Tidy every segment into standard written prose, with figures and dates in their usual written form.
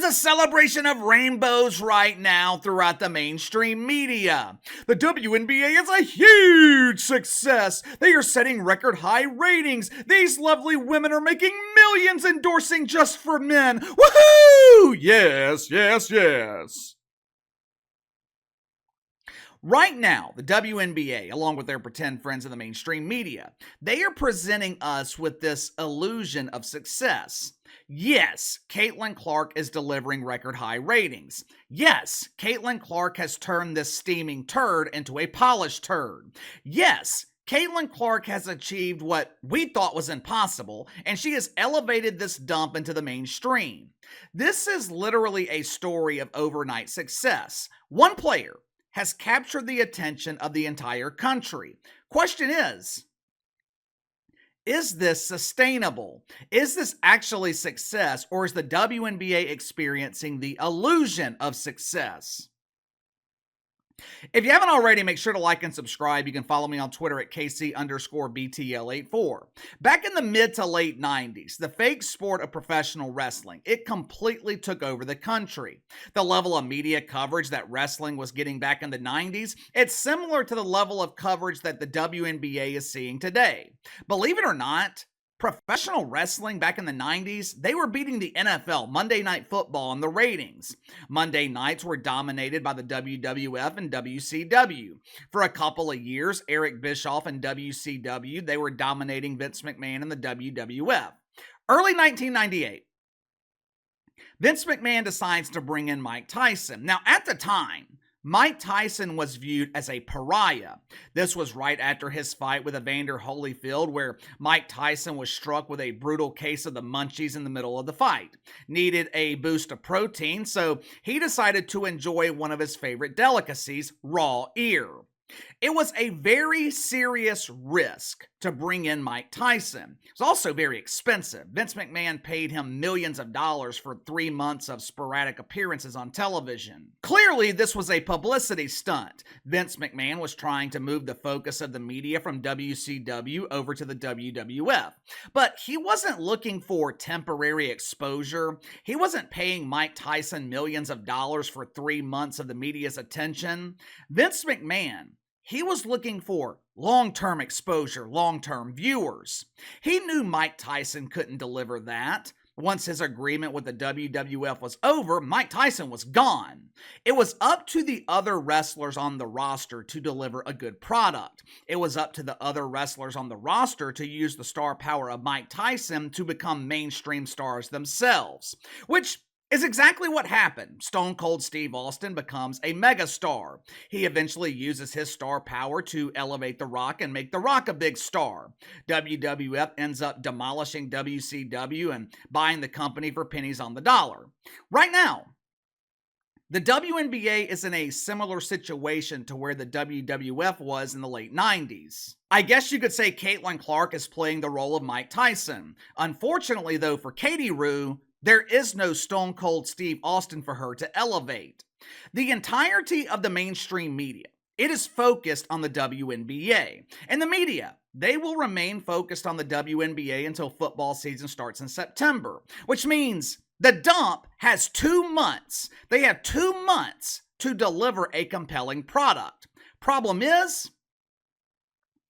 is a celebration of rainbows right now throughout the mainstream media. The WNBA is a huge success. They are setting record high ratings. These lovely women are making millions endorsing just for men. Woohoo! Yes, yes, yes. Right now, the WNBA, along with their pretend friends in the mainstream media, they are presenting us with this illusion of success. Yes, Caitlin Clark is delivering record high ratings. Yes, Caitlin Clark has turned this steaming turd into a polished turd. Yes, Caitlin Clark has achieved what we thought was impossible, and she has elevated this dump into the mainstream. This is literally a story of overnight success. One player has captured the attention of the entire country. Question is this sustainable? Is this actually success, or is the WNBA experiencing the illusion of success? If you haven't already, make sure to like and subscribe. You can follow me on Twitter at KC_BTL84. Back in the mid to late 90s, the fake sport of professional wrestling, it completely took over the country. The level of media coverage that wrestling was getting back in the 90s, it's similar to the level of coverage that the WNBA is seeing today. Believe it or not, professional wrestling back in the 90s, they were beating the NFL, Monday Night Football, in the ratings. Monday nights were dominated by the WWF and WCW. For a couple of years, Eric Bischoff and WCW, they were dominating Vince McMahon and the WWF. Early 1998, Vince McMahon decides to bring in Mike Tyson. Now, at the time, Mike Tyson was viewed as a pariah. This was right after his fight with Evander Holyfield, where Mike Tyson was struck with a brutal case of the munchies in the middle of the fight. Needed a boost of protein, so he decided to enjoy one of his favorite delicacies, raw ear. It was a very serious risk to bring in Mike Tyson. It was also very expensive. Vince McMahon paid him millions of dollars for 3 months of sporadic appearances on television. Clearly, this was a publicity stunt. Vince McMahon was trying to move the focus of the media from WCW over to the WWF. But he wasn't looking for temporary exposure. He wasn't paying Mike Tyson millions of dollars for 3 months of the media's attention. Vince McMahon, he was looking for long-term exposure, long-term viewers. He knew Mike Tyson couldn't deliver that. Once his agreement with the WWF was over, Mike Tyson was gone. It was up to the other wrestlers on the roster to deliver a good product. It was up to the other wrestlers on the roster to use the star power of Mike Tyson to become mainstream stars themselves, which is exactly what happened. Stone Cold Steve Austin becomes a megastar. He eventually uses his star power to elevate The Rock and make The Rock a big star. WWF ends up demolishing WCW and buying the company for pennies on the dollar. Right now, the WNBA is in a similar situation to where the WWF was in the late 90s. I guess you could say Caitlin Clark is playing the role of Mike Tyson. Unfortunately, though, for Katie Rue, there is no Stone Cold Steve Austin for her to elevate. The entirety of the mainstream media, it is focused on the WNBA. And the media, they will remain focused on the WNBA until football season starts in September, which means the dump has 2 months. They have 2 months to deliver a compelling product. Problem is,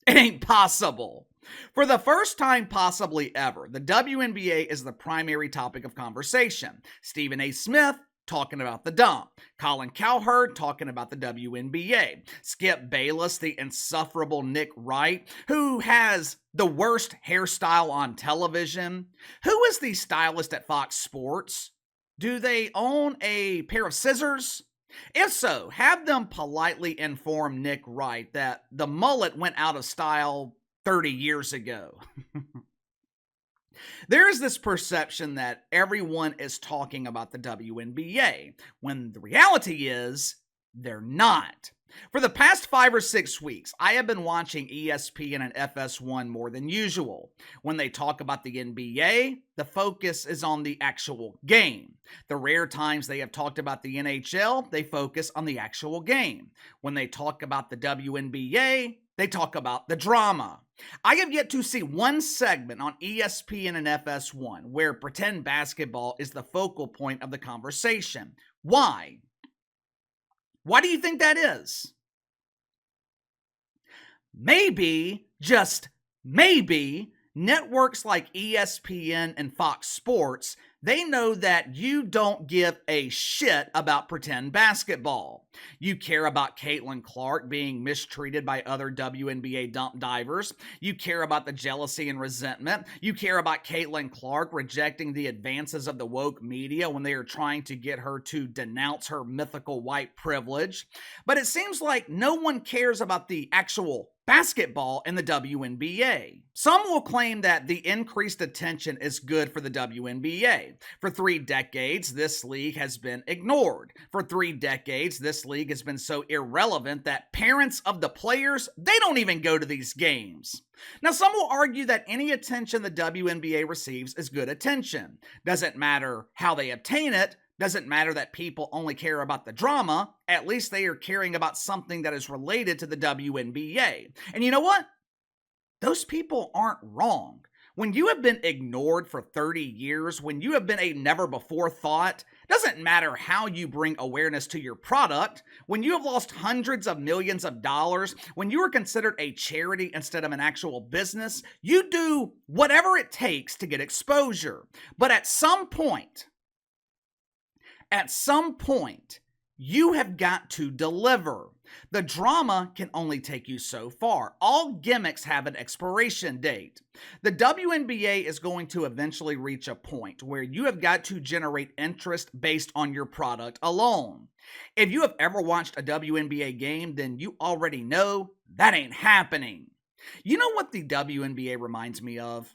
it ain't possible. For the first time possibly ever, the WNBA is the primary topic of conversation. Stephen A. Smith talking about the dump. Colin Cowherd talking about the WNBA. Skip Bayless, the insufferable Nick Wright, who has the worst hairstyle on television. Who is the stylist at Fox Sports? Do they own a pair of scissors? If so, have them politely inform Nick Wright that the mullet went out of style 30 years ago. There is this perception that everyone is talking about the WNBA, when the reality is they're not. For the past 5 or 6 weeks, I have been watching ESPN and FS1 more than usual. When they talk about the NBA, the focus is on the actual game. The rare times they have talked about the NHL, they focus on the actual game. When they talk about the WNBA, They talk about the drama. I have yet to see one segment on ESPN and FS1 where pretend basketball is the focal point of the conversation. Why? Why do you think that is? Maybe, just maybe, networks like ESPN and Fox Sports, they know that you don't give a shit about pretend basketball. You care about Caitlin Clark being mistreated by other WNBA dump divers. You care about the jealousy and resentment. You care about Caitlin Clark rejecting the advances of the woke media when they are trying to get her to denounce her mythical white privilege. But it seems like no one cares about the actual basketball in the WNBA. Some will claim that the increased attention is good for the WNBA. For 3 decades, this league has been ignored. For 3 decades, this league has been so irrelevant that parents of the players, they don't even go to these games. Now, some will argue that any attention the WNBA receives is good attention. Doesn't matter how they obtain it, doesn't matter that people only care about the drama, at least they are caring about something that is related to the WNBA. And you know what? Those people aren't wrong. When you have been ignored for 30 years, when you have been a never before thought, doesn't matter how you bring awareness to your product, when you have lost hundreds of millions of dollars, when you are considered a charity instead of an actual business, you do whatever it takes to get exposure. But at some point, you have got to deliver. The drama can only take you so far. All gimmicks have an expiration date. The WNBA is going to eventually reach a point where you have got to generate interest based on your product alone. If you have ever watched a WNBA game, then you already know that ain't happening. You know what the WNBA reminds me of?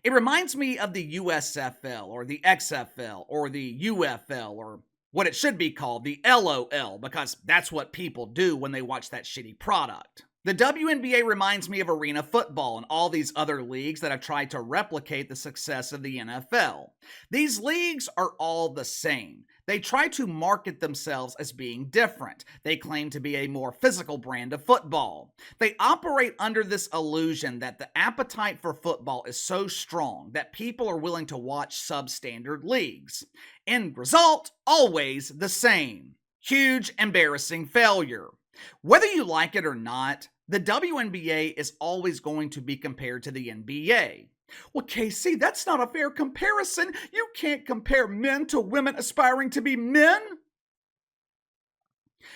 It reminds me of the USFL or the XFL or the UFL or what it should be called, the LOL, because that's what people do when they watch that shitty product. The WNBA reminds me of arena football and all these other leagues that have tried to replicate the success of the NFL. These leagues are all the same. They try to market themselves as being different. They claim to be a more physical brand of football. They operate under this illusion that the appetite for football is so strong that people are willing to watch substandard leagues. End result, always the same. Huge, embarrassing failure. Whether you like it or not, the WNBA is always going to be compared to the NBA. Well, Casey, that's not a fair comparison. You can't compare men to women aspiring to be men.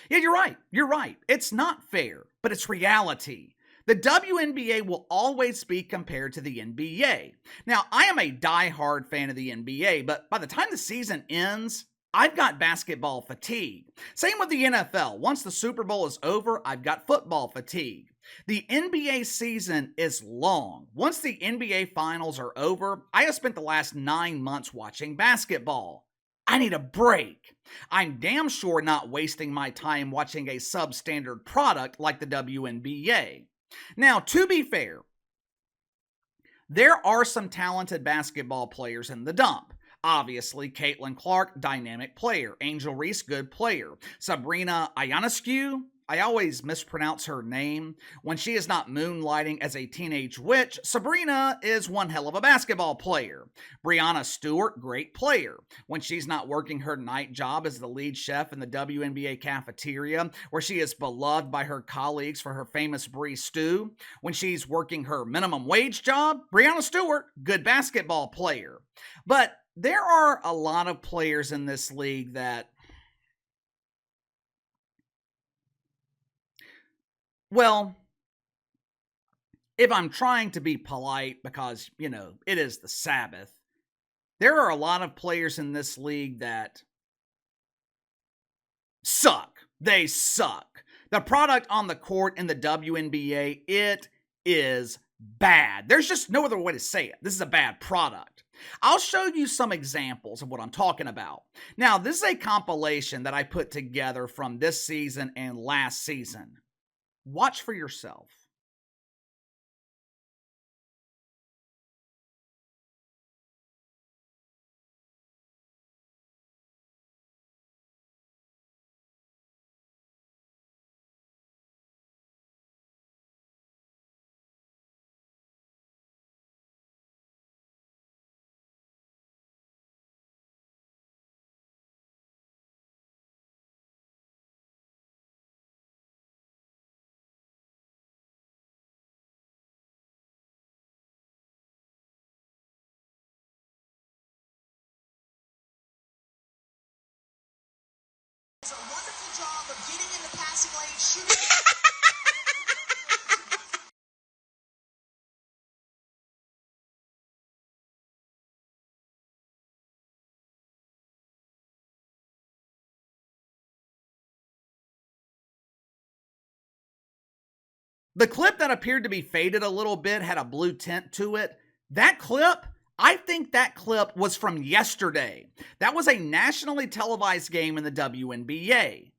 Yeah, you're right. You're right. It's not fair, but it's reality. The WNBA will always be compared to the NBA. Now, I am a die-hard fan of the NBA, but by the time the season ends, I've got basketball fatigue. Same with the NFL. Once the Super Bowl is over, I've got football fatigue. The NBA season is long. Once the NBA finals are over, I have spent the last 9 months watching basketball. I need a break. I'm damn sure not wasting my time watching a substandard product like the WNBA. Now, to be fair, there are some talented basketball players in the dump. Obviously, Caitlin Clark, dynamic player. Angel Reese, good player. Sabrina Ionescu, I always mispronounce her name. When she is not moonlighting as a teenage witch, Sabrina is one hell of a basketball player. Breanna Stewart, great player. When she's not working her night job as the lead chef in the WNBA cafeteria, where she is beloved by her colleagues for her famous brie stew. When she's working her minimum wage job, Breanna Stewart, good basketball player. But there are a lot of players in this league that, well, if I'm trying to be polite because, it is the Sabbath, there are a lot of players in this league that suck. They suck. The product on the court in the WNBA, it is bad. There's just no other way to say it. This is a bad product. I'll show you some examples of what I'm talking about. Now, this is a compilation that I put together from this season and last season. Watch for yourself. The clip that appeared to be faded a little bit had a blue tint to it. That clip, I think that clip was from yesterday. That was a nationally televised game in the WNBA.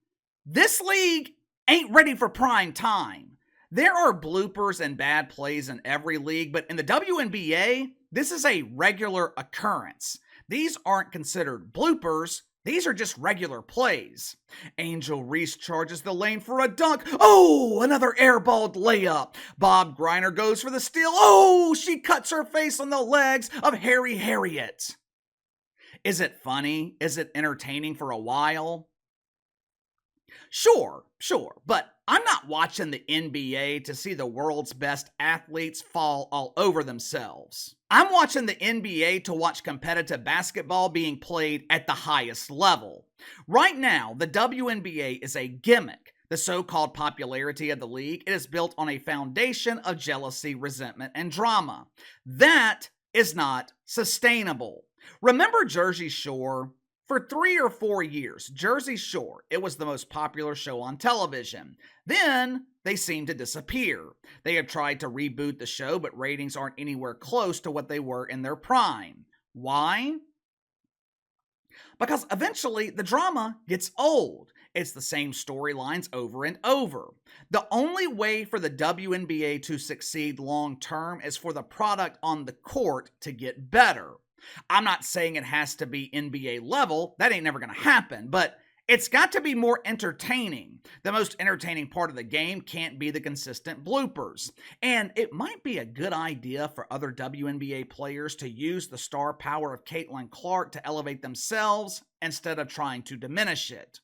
This league ain't ready for prime time. There are bloopers and bad plays in every league, but in the WNBA, this is a regular occurrence. These aren't considered bloopers. These are just regular plays. Angel Reese charges the lane for a dunk. Oh, another airballed layup. Bob Griner goes for the steal. Oh, she cuts her face on the legs of Harry Harriet. Is it funny? Is it entertaining for a while? Sure, but I'm not watching the NBA to see the world's best athletes fall all over themselves. I'm watching the NBA to watch competitive basketball being played at the highest level. Right now, the WNBA is a gimmick. The so-called popularity of the league, it is built on a foundation of jealousy, resentment, and drama. That is not sustainable. Remember Jersey Shore? For 3 or 4 years, Jersey Shore, it was the most popular show on television. Then, they seemed to disappear. They have tried to reboot the show, but ratings aren't anywhere close to what they were in their prime. Why? Because eventually, the drama gets old. It's the same storylines over and over. The only way for the WNBA to succeed long term is for the product on the court to get better. I'm not saying it has to be NBA level. That ain't never going to happen, but it's got to be more entertaining. The most entertaining part of the game can't be the consistent bloopers. And it might be a good idea for other WNBA players to use the star power of Caitlin Clark to elevate themselves instead of trying to diminish it.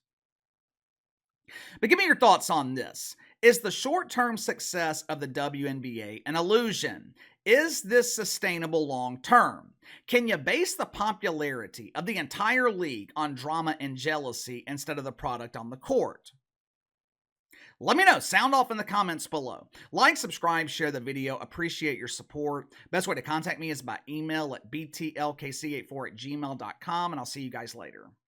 But give me your thoughts on this. Is the short-term success of the WNBA an illusion? Is this sustainable long-term? Can you base the popularity of the entire league on drama and jealousy instead of the product on the court? Let me know. Sound off in the comments below. Like, subscribe, share the video. Appreciate your support. Best way to contact me is by email at btlkc84@gmail.com, and I'll see you guys later.